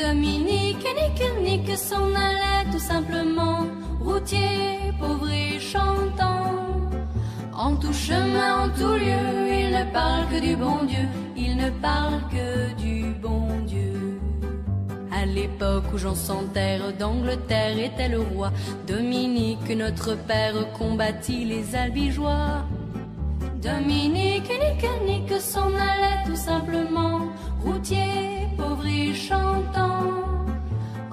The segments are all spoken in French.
Dominique nique s'en allait tout simplement, routier, pauvre et chantant. En tout chemin, en tout lieu, il ne parle que du bon Dieu, il ne parle que du bon Dieu. À l'époque où Jean sans terre d'Angleterre était le roi, Dominique, notre père, combattit les albigeois. Dominique nique s'en allait tout simplement, routier, pauvre et chantant.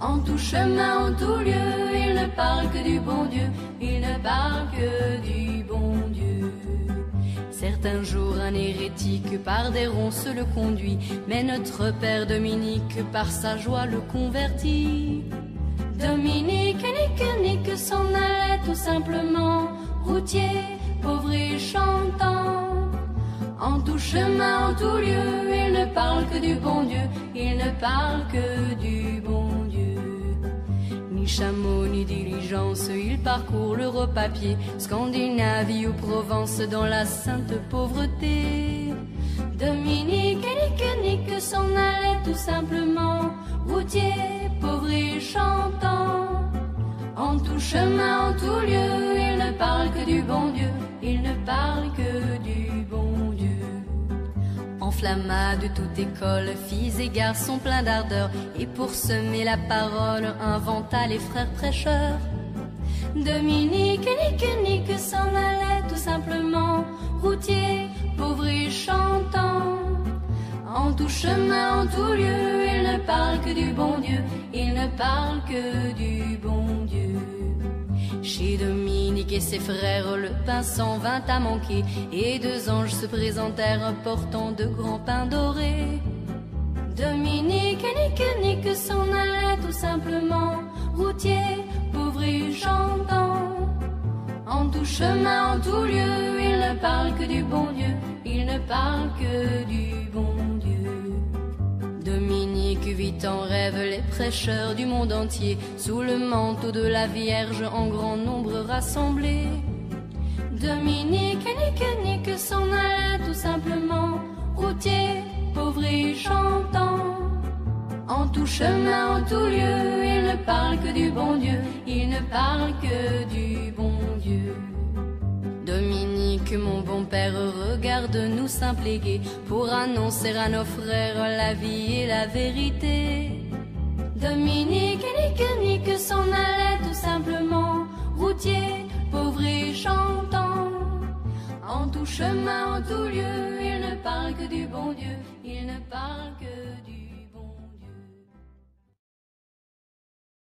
En tout chemin, en tout lieu, il ne parle que du bon Dieu, il ne parle que du bon Dieu. Certains jours, un hérétique par des ronces le conduit, mais notre père Dominique par sa joie le convertit. Dominique nique s'en allait tout simplement, routier, pauvre et chantant. En tout chemin, en tout lieu, il ne parle que du bon Dieu, il ne parle que du bon Dieu. Ni chameau, ni diligence, il parcourt l'Europe à pied, Scandinavie ou Provence dans la sainte pauvreté. Dominique nique s'en allait tout simplement, routier, pauvre et chantant. En tout chemin, en tout lieu, il ne parle que du bon Dieu, il ne parle que du bon Dieu. Enflamma de toute école, filles et garçons pleins d'ardeur, et pour semer la parole, inventa les frères prêcheurs. Dominique nique s'en allait tout simplement, routier, pauvre et chantant. En tout chemin, en tout lieu, il ne parle que du bon Dieu, il ne parle que du bon Dieu. Chez Dominique et ses frères, le pain s'en vint à manquer, et deux anges se présentèrent portant de grands pains dorés. Dominique nique s'en allait tout simplement, routier, pauvre et chantant. En tout chemin, en tout lieu, il ne parle que du bon Dieu, il ne parle que du bon Dieu. Dominique vit en rêve les prêcheurs du monde entier, sous le manteau de la Vierge en grand nombre rassemblés. Dominique nique s'en allait tout simplement, routier, pauvre et chantant. En tout chemin, en tout lieu, il ne parle que du bon Dieu, il ne parle que du bon Dieu. Dominique, mon bon père, regarde-nous simple et gai, pour annoncer à nos frères la vie et la vérité. Dominique nique s'en allait tout simplement, routier, pauvre et chantant. En tout chemin, en tout lieu, il ne parle que du bon Dieu, il ne parle que du